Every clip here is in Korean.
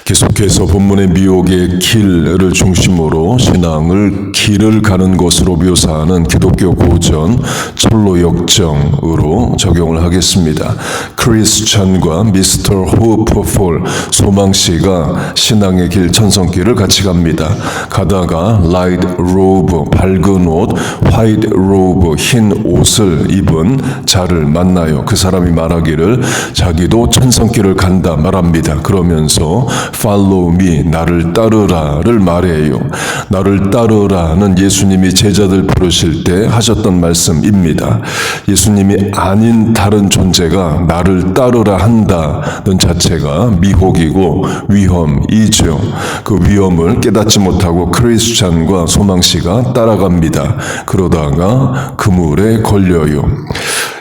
계속해서 본문의 미혹의 길을 중심으로 신앙을 길을 가는 것으로 묘사하는 기독교 고전 철로 역정으로 적용을 하겠습니다. 크리스찬과 미스터 호프폴 소망씨가 신앙의 길 천성길을 같이 갑니다. 가다가 라이트 로브 밝은 옷, 화이트 로브 흰 옷을 입은 자를 만나요. 그 사람이 말하기를 자기도 천성길을 간다 말합니다. 그러면서 Follow me, 나를 따르라를 말해요. 나를 따르라는 예수님이 제자들 부르실 때 하셨던 말씀입니다. 예수님이 아닌 다른 존재가 나를 따르라 한다는 자체가 미혹이고 위험이죠. 그 위험을 깨닫지 못하고 크리스찬과 소망씨가 따라갑니다. 그러다가 그물에 걸려요.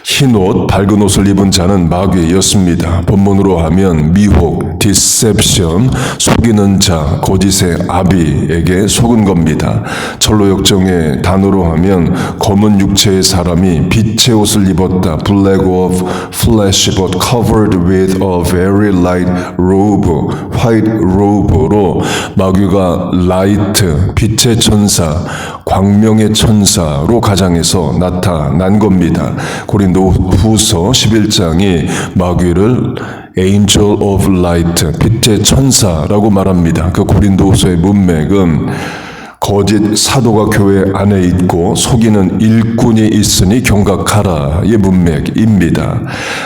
흰옷, 밝은 옷을 입은 자는 마귀였습니다. 본문으로 하면 미혹, 디셉션, 속이는 자, 거짓의 아비에게 속은 겁니다. 철로 역정의 단어로 하면 검은 육체의 사람이 빛의 옷을 입었다. Black of flesh but covered with a very light robe, white robe로 마귀가 라이트, 빛의 천사, 광명의 천사로 가장해서 나타난 겁니다. 고린도후서 11장이 마귀를 Angel of Light, 빛의 천사라고 말합니다. 그 고린도후서의 문맥은 거짓 사도가 교회 안에 있고 속이는 일꾼이 있으니 경각하라의 문맥입니다.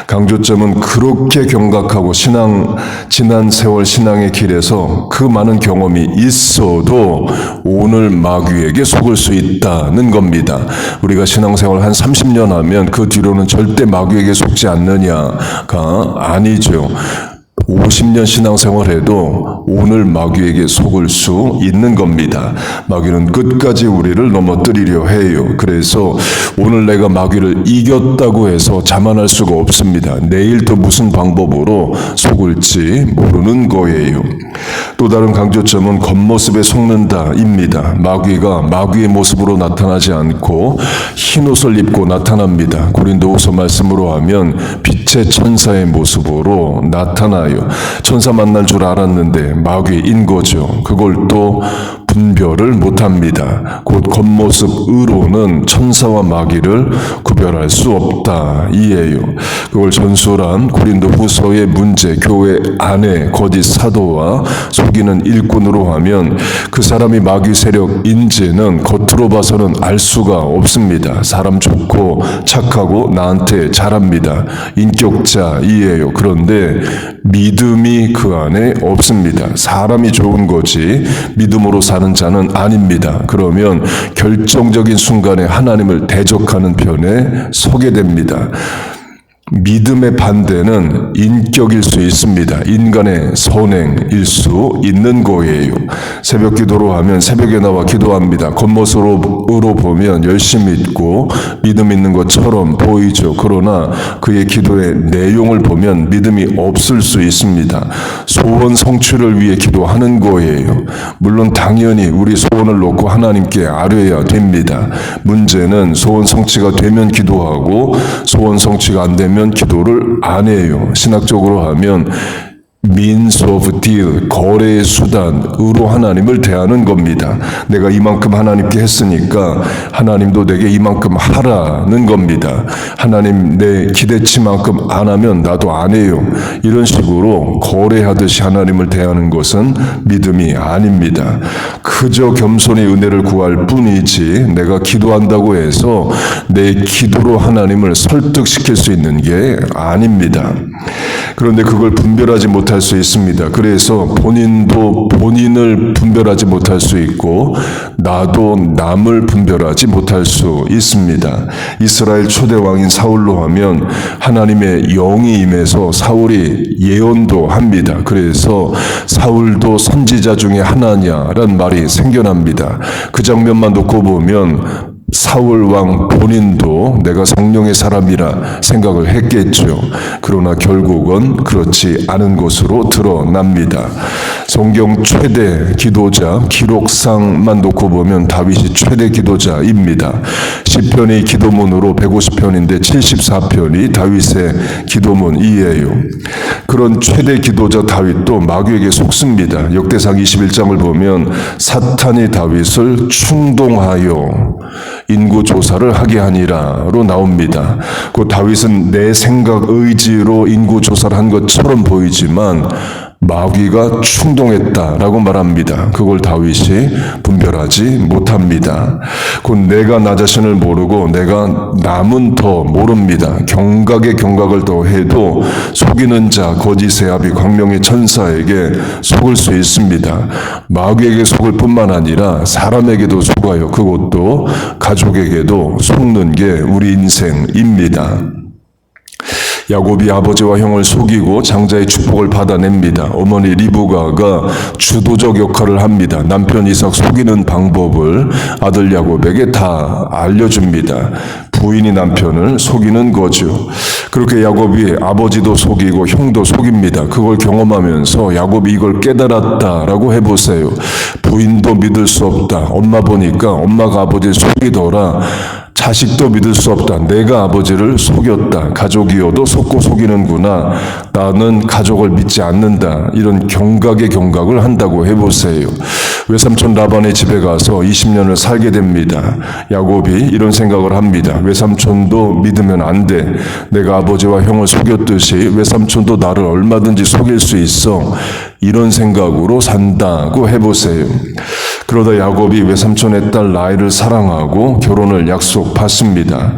강조점은 그렇게 경각하고 지난 세월 신앙의 길에서 그 많은 경험이 있어도 오늘 마귀에게 속을 수 있다는 겁니다. 우리가 신앙생활 한 30년 하면 그 뒤로는 절대 마귀에게 속지 않느냐가 아니죠. 50년 신앙생활해도 오늘 마귀에게 속을 수 있는 겁니다. 마귀는 끝까지 우리를 넘어뜨리려 해요. 그래서 오늘 내가 마귀를 이겼다고 해서 자만할 수가 없습니다. 내일 또 무슨 방법으로 속을지 모르는 거예요. 또 다른 강조점은 겉모습에 속는다입니다. 마귀가 마귀의 모습으로 나타나지 않고 흰옷을 입고 나타납니다. 고린도후서 말씀으로 하면 빛의 천사의 모습으로 나타나요. 천사 만날 줄 알았는데 마귀인 거죠. 그걸 또 분별을 못합니다. 곧 겉모습으로는 천사와 마귀를 구별할 수 없다 이에요. 그걸 전술한 고린도후서의 문제, 교회 안에 거짓 사도와 속이는 일꾼으로 하면 그 사람이 마귀 세력인지는 겉으로 봐서는 알 수가 없습니다. 사람 좋고 착하고 나한테 잘합니다. 인격자이에요. 그런데 믿음이 그 안에 없습니다. 사람이 좋은 거지 믿음으로 사는 자는 아닙니다. 그러면 결정적인 순간에 하나님을 대적하는 편에 서게 됩니다. 믿음의 반대는 인격일 수 있습니다. 인간의 선행일 수 있는 거예요. 새벽 기도로 하면 새벽에 나와 기도합니다. 겉모습으로 보면 열심히 있고 믿음 있는 것처럼 보이죠. 그러나 그의 기도의 내용을 보면 믿음이 없을 수 있습니다. 소원 성취를 위해 기도하는 거예요. 물론 당연히 우리 소원을 놓고 하나님께 아뢰야 됩니다. 문제는 소원 성취가 되면 기도하고 소원 성취가 안 되면 기도를 안 해요. 신학적으로 하면 means of deal, 거래의 수단으로 하나님을 대하는 겁니다. 내가 이만큼 하나님께 했으니까 하나님도 내게 이만큼 하라는 겁니다. 하나님 내 기대치만큼 안 하면 나도 안 해요. 이런 식으로 거래하듯이 하나님을 대하는 것은 믿음이 아닙니다. 그저 겸손히 은혜를 구할 뿐이지 내가 기도한다고 해서 내 기도로 하나님을 설득시킬 수 있는 게 아닙니다. 그런데 그걸 분별하지 못할 수 있습니다. 그래서 본인도 본인을 분별하지 못할 수 있고 나도 남을 분별하지 못할 수 있습니다. 이스라엘 초대 왕인 사울로 하면 하나님의 영이 임해서 사울이 예언도 합니다. 그래서 사울도 선지자 중에 하나냐라는 말이 생겨납니다. 그 장면만 놓고 보면 사울 왕 본인도 내가 성령의 사람이라 생각을 했겠죠. 그러나 결국은 그렇지 않은 것으로 드러납니다. 성경 최대 기도자 기록상만 놓고 보면 다윗이 최대 기도자입니다. 시편이 기도문으로 150편인데 74편이 다윗의 기도문이에요. 그런 최대 기도자 다윗도 마귀에게 속습니다. 역대상 21장을 보면 사탄이 다윗을 충동하여 인구 조사를 하게 하니라로 나옵니다. 그 다윗은 내 생각 의지로 인구 조사를 한 것처럼 보이지만 마귀가 충동했다라고 말합니다. 그걸 다윗이 분별하지 못합니다. 곧 내가 나 자신을 모르고 내가 남은 더 모릅니다. 경각에 경각을 더해도 속이는 자 거짓의 아비 광명의 천사에게 속을 수 있습니다. 마귀에게 속을 뿐만 아니라 사람에게도 속아요. 그것도 가족에게도 속는 게 우리 인생입니다. 야곱이 아버지와 형을 속이고 장자의 축복을 받아냅니다. 어머니 리브가가 주도적 역할을 합니다. 남편 이삭 속이는 방법을 아들 야곱에게 다 알려줍니다. 부인이 남편을 속이는 거죠. 그렇게 야곱이 아버지도 속이고 형도 속입니다. 그걸 경험하면서 야곱이 이걸 깨달았다라고 해보세요. 부인도 믿을 수 없다. 엄마 보니까 엄마가 아버지를 속이더라. 자식도 믿을 수 없다. 내가 아버지를 속였다. 가족이어도 속고 속이는구나. 나는 가족을 믿지 않는다. 이런 경각의 경각을 한다고 해보세요. 외삼촌 라반의 집에 가서 20년을 살게 됩니다. 야곱이 이런 생각을 합니다. 외삼촌도 믿으면 안 돼. 내가 아버지와 형을 속였듯이 외삼촌도 나를 얼마든지 속일 수 있어. 이런 생각으로 산다고 해보세요. 그러다 야곱이 외삼촌의 딸 라헬을 사랑하고 결혼을 약속받습니다.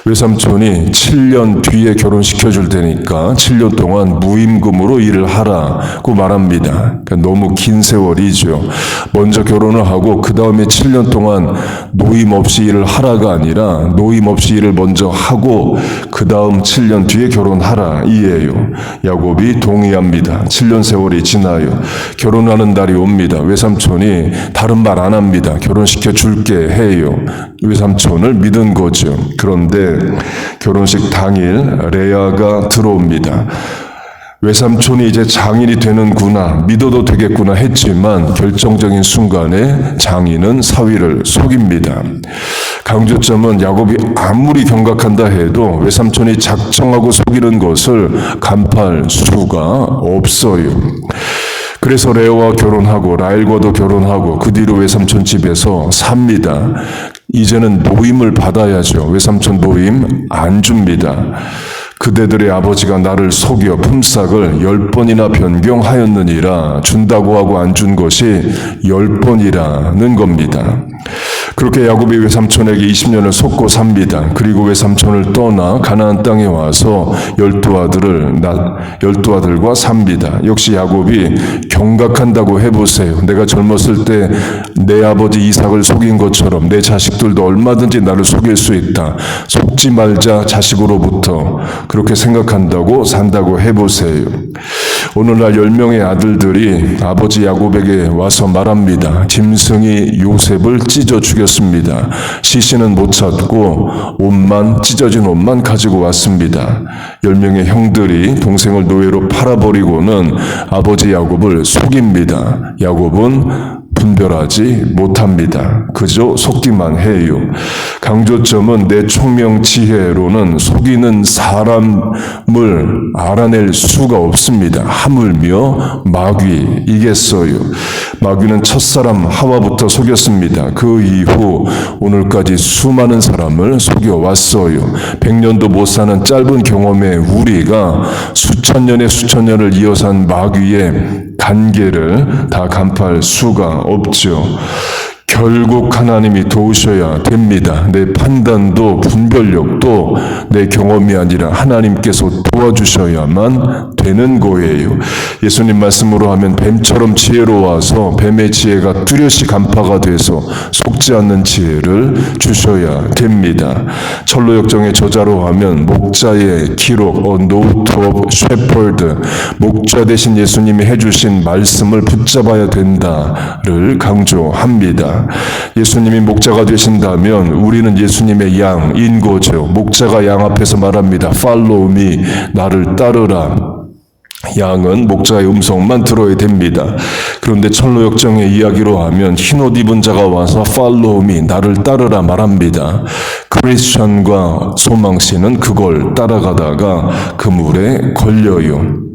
외삼촌이 7년 뒤에 결혼시켜줄 테니까 7년 동안 무임금으로 일을 하라고 말합니다. 그러니까 너무 긴 세월이죠. 먼저 결혼을 하고 그 다음에 7년 동안 노임 없이 일을 하라가 아니라 노임 없이 일을 먼저 하고 그 다음 7년 뒤에 결혼하라 이에요. 야곱이 동의합니다. 7년 세월이 지나요. 결혼하는 날이 옵니다. 외삼촌이 다른 말 안 합니다. 결혼시켜 줄게 해요. 외삼촌을 믿은 거죠. 그런데 결혼식 당일 레아가 들어옵니다. 외삼촌이 이제 장인이 되는구나, 믿어도 되겠구나 했지만 결정적인 순간에 장인은 사위를 속입니다. 강조점은 야곱이 아무리 경각한다 해도 외삼촌이 작정하고 속이는 것을 간파할 수가 없어요. 그래서 레아와 결혼하고 라헬과도 결혼하고 그 뒤로 외삼촌 집에서 삽니다. 이제는 노임을 받아야죠. 외삼촌 노임 안 줍니다. 그대들의 아버지가 나를 속여 품삯을 10번이나 변경하였느니라. 준다고 하고 안 준 것이 10번이라는 겁니다. 그렇게 야곱이 외삼촌에게 20년을 속고 삽니다. 그리고 외삼촌을 떠나 가나안 땅에 와서 12아들과 삽니다. 역시 야곱이 경각한다고 해보세요. 내가 젊었을 때 내 아버지 이삭을 속인 것처럼 내 자식들도 얼마든지 나를 속일 수 있다. 속지 말자 자식으로부터. 그렇게 생각한다고 산다고 해보세요. 오늘날 10명의 아들들이 아버지 야곱에게 와서 말합니다. 짐승이 요셉을 찢어 죽였습니다. 시신은 못 찾고 찢어진 옷만 가지고 왔습니다. 10명의 형들이 동생을 노예로 팔아버리고는 아버지 야곱을 속입니다. 야곱은 분별하지 못합니다. 그저 속기만 해요. 강조점은 내 총명 지혜로는 속이는 사람을 알아낼 수가 없습니다. 하물며 마귀이겠어요. 마귀는 첫사람 하와부터 속였습니다. 그 이후 오늘까지 수많은 사람을 속여왔어요. 100년도 못 사는 짧은 경험에 우리가 수천 년을 이어산 마귀의 단계를 다 간파할 수가 없죠. 결국 하나님이 도우셔야 됩니다. 내 판단도 분별력도 내 경험이 아니라 하나님께서 도와주셔야만 되는 거예요. 예수님 말씀으로 하면 뱀처럼 지혜로워서 뱀의 지혜가 뚜렷이 간파가 돼서 속지 않는 지혜를 주셔야 됩니다. 철로역정의 저자로 하면 목자의 기록, A Note of Shepherd, 목자 대신 예수님이 해주신 말씀을 붙잡아야 된다를 강조합니다. 예수님이 목자가 되신다면 우리는 예수님의 양인 거죠. 목자가 양 앞에서 말합니다. Follow me, 나를 따르라. 양은 목자의 음성만 들어야 됩니다. 그런데 철로역정의 이야기로 하면 흰옷 입은 자가 와서 Follow me, 나를 따르라 말합니다. 크리스천과 소망씨는 그걸 따라가다가 그물에 걸려요.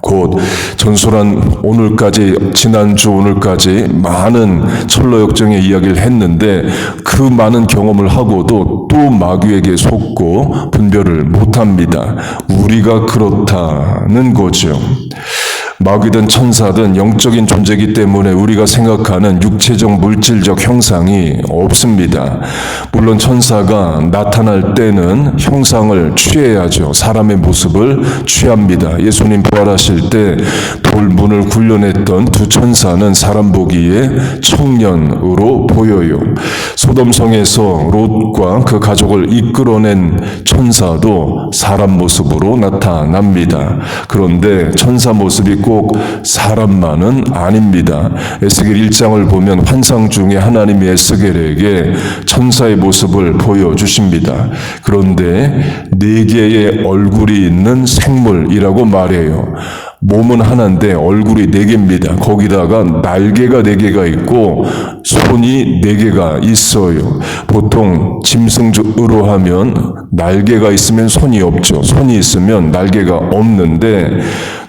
곧 전설한 오늘까지, 지난주 오늘까지 많은 철로역정의 이야기를 했는데 그 많은 경험을 하고도 또 마귀에게 속고 분별을 못합니다. 우리가 그렇다는 거죠. 마귀든 천사든 영적인 존재이기 때문에 우리가 생각하는 육체적 물질적 형상이 없습니다. 물론 천사가 나타날 때는 형상을 취해야죠. 사람의 모습을 취합니다. 예수님 부활하실 때 돌문을 굴려냈던 두 천사는 사람 보기에 청년으로 보여요. 소돔성에서 롯과 그 가족을 이끌어낸 천사도 사람 모습으로 나타납니다. 그런데 천사 모습이 꼭 사람만은 아닙니다. 에스겔 1장을 보면 환상 중에 하나님이 에스겔에게 천사의 모습을 보여주십니다. 그런데 4개의 얼굴이 있는 생물이라고 말해요. 몸은 하나인데 얼굴이 4개입니다. 거기다가 날개가 4개가 있고 손이 4개가 있어요. 보통 짐승으로 하면 날개가 있으면 손이 없죠. 손이 있으면 날개가 없는데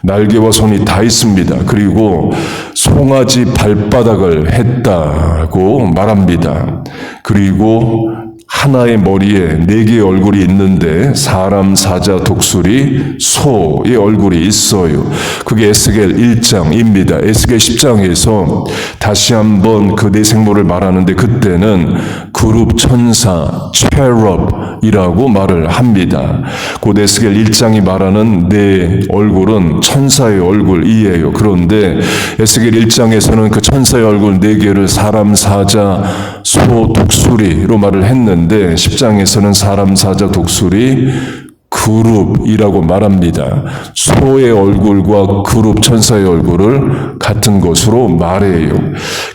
날개와 손이 다 있습니다. 그리고 송아지 발바닥을 했다고 말합니다. 그리고 하나의 머리에 4개의 얼굴이 있는데 사람, 사자, 독수리, 소의 얼굴이 있어요. 그게 에스겔 1장입니다. 에스겔 10장에서 다시 한번 그 4생물을 말하는데 그때는 그룹 천사, 체럽이라고 말을 합니다. 곧 에스겔 1장이 말하는 4 얼굴은 천사의 얼굴이에요. 그런데 에스겔 1장에서는 그 천사의 얼굴 4개를 사람, 사자, 소, 독수리로 말을 했는데 10장에서는 사람, 사자, 독수리, 그룹이라고 말합니다. 소의 얼굴과 그룹 천사의 얼굴을 같은 것으로 말해요.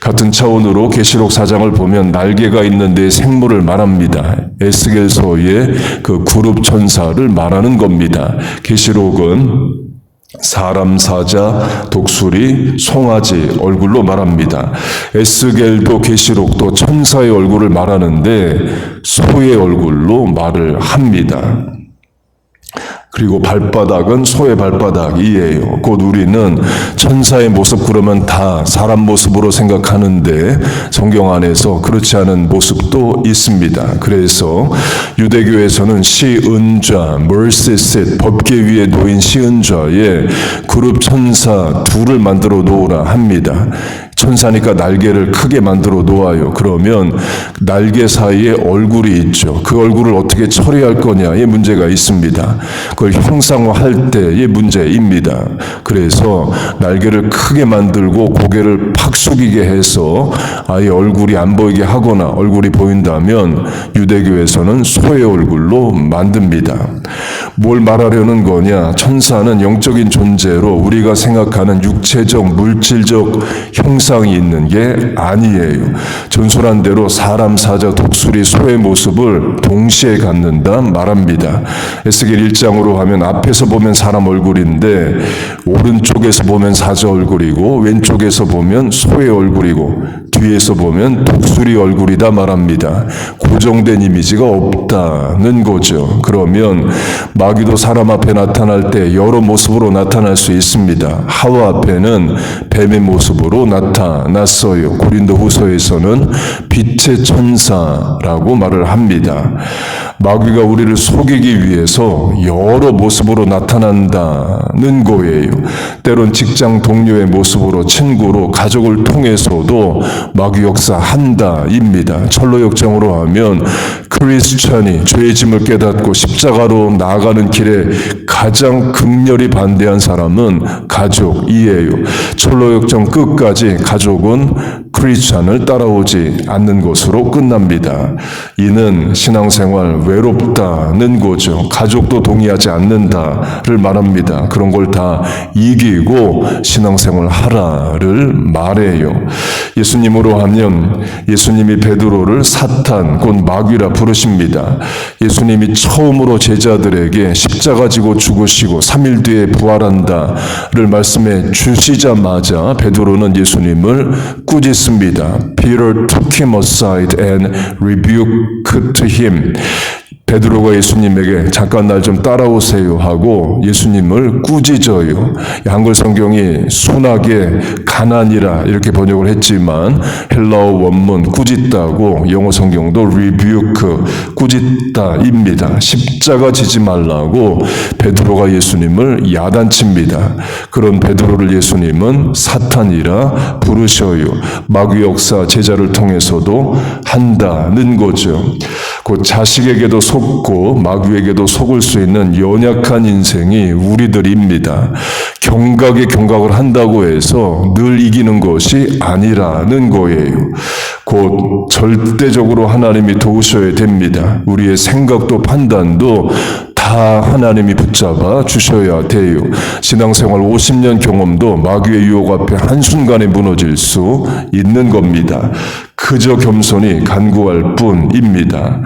같은 차원으로 계시록 4장을 보면 날개가 있는 4생물을 말합니다. 에스겔서의 그 그룹 천사를 말하는 겁니다. 계시록은 사람, 사자, 독수리, 송아지 얼굴로 말합니다. 에스겔도 계시록도 천사의 얼굴을 말하는데 소의 얼굴로 말을 합니다. 그리고 발바닥은 소의 발바닥이에요. 곧 우리는 천사의 모습 그러면 다 사람 모습으로 생각하는데 성경 안에서 그렇지 않은 모습도 있습니다. 그래서 유대교에서는 시은좌, mercy seat, 법계 위에 놓인 시은좌에 그룹 천사 2를 만들어 놓으라 합니다. 천사니까 날개를 크게 만들어 놓아요. 그러면 날개 사이에 얼굴이 있죠. 그 얼굴을 어떻게 처리할 거냐의 문제가 있습니다. 그걸 형상화할 때의 문제입니다. 그래서 날개를 크게 만들고 고개를 팍 숙이게 해서 아예 얼굴이 안 보이게 하거나 얼굴이 보인다면 유대교에서는 소의 얼굴로 만듭니다. 뭘 말하려는 거냐? 천사는 영적인 존재로 우리가 생각하는 육체적, 물질적 형상이 있는 게 아니에요. 전설한 대로 사람, 사자, 독수리, 소의 모습을 동시에 갖는다 말합니다. 에스겔 1장으로 하면 앞에서 보면 사람 얼굴인데 오른쪽에서 보면 사자 얼굴이고 왼쪽에서 보면 소의 얼굴이고 뒤에서 보면 독수리 얼굴이다 말합니다. 고정된 이미지가 없다는 거죠. 그러면 마귀도 사람 앞에 나타날 때 여러 모습으로 나타날 수 있습니다. 하와 앞에는 뱀의 모습으로 나타났어요. 고린도 후서에서는 빛의 천사라고 말을 합니다. 마귀가 우리를 속이기 위해서 여러 모습으로 나타난다는 거예요. 때론 직장 동료의 모습으로, 친구로, 가족을 통해서도 마귀 역사한다입니다. 철로역정으로 하면 크리스천이 죄의 짐을 깨닫고 십자가로 나아가는 길에 가장 극렬히 반대한 사람은 가족이에요. 철로역정 끝까지 가족은 크리스찬을 따라오지 않는 것으로 끝납니다. 이는 신앙생활 외롭다는 거죠. 가족도 동의하지 않는다를 말합니다. 그런 걸 다 이기고 신앙생활 하라를 말해요. 예수님으로 하면 예수님이 베드로를 사탄 곧 마귀라 부르십니다. 예수님이 처음으로 제자들에게 십자가 지고 죽으시고 3일 뒤에 부활한다를 말씀해 주시자마자 베드로는 예수님을 꾸짖습니다. Peter took him aside and rebuked him. 베드로가 예수님에게 잠깐 날 좀 따라오세요 하고 예수님을 꾸짖어요. 한글 성경이 순하게 가난이라 이렇게 번역을 했지만 헬라어 원문 꾸짖다고 영어 성경도 rebuke 꾸짖다입니다. 십자가 지지 말라고 베드로가 예수님을 야단칩니다. 그런 베드로를 예수님은 사탄이라 부르셔요. 마귀 역사 제자를 통해서도 한다는 거죠. 곧 자식에게도 속고 마귀에게도 속을 수 있는 연약한 인생이 우리들입니다. 경각에 경각을 한다고 해서 늘 이기는 것이 아니라는 거예요. 곧 절대적으로 하나님이 도우셔야 됩니다. 우리의 생각도 판단도 다 하나님이 붙잡아 주셔야 돼요. 신앙생활 50년 경험도 마귀의 유혹 앞에 한순간에 무너질 수 있는 겁니다. 그저 겸손히 간구할 뿐입니다.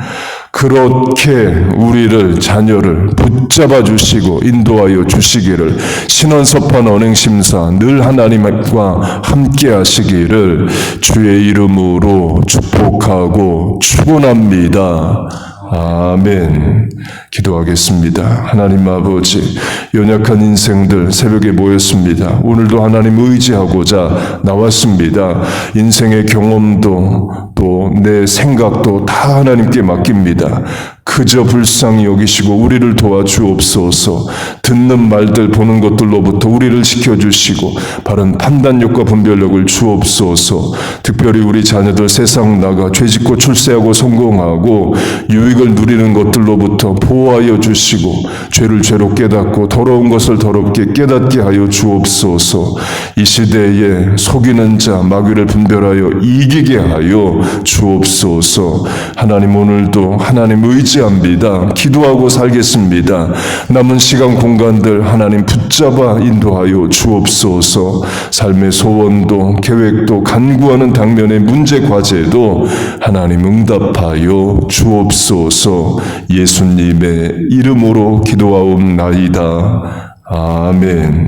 그렇게 우리를 자녀를 붙잡아 주시고 인도하여 주시기를 신원섭한 언행심사 늘 하나님과 함께 하시기를 주의 이름으로 축복하고 축원합니다. 아멘. 기도하겠습니다. 하나님 아버지, 연약한 인생들 새벽에 모였습니다. 오늘도 하나님 의지하고자 나왔습니다. 인생의 경험도 또 내 생각도 다 하나님께 맡깁니다. 그저 불쌍히 여기시고 우리를 도와주옵소서. 듣는 말들 보는 것들로부터 우리를 지켜주시고 바른 판단력과 분별력을 주옵소서. 특별히 우리 자녀들 세상 나가 죄짓고 출세하고 성공하고 유익을 누리는 것들로부터 보호하여 주시고 죄를 죄로 깨닫고 더러운 것을 더럽게 깨닫게 하여 주옵소서. 이 시대에 속이는 자 마귀를 분별하여 이기게 하여 주옵소서. 하나님 오늘도 하나님 의지합니다. 기도하고 살겠습니다. 남은 시간 공간들 하나님 붙잡아 인도하여 주옵소서. 삶의 소원도 계획도 간구하는 당면의 문제 과제도 하나님 응답하여 주옵소서. 예수님의 이름으로 기도하옵나이다. 아멘.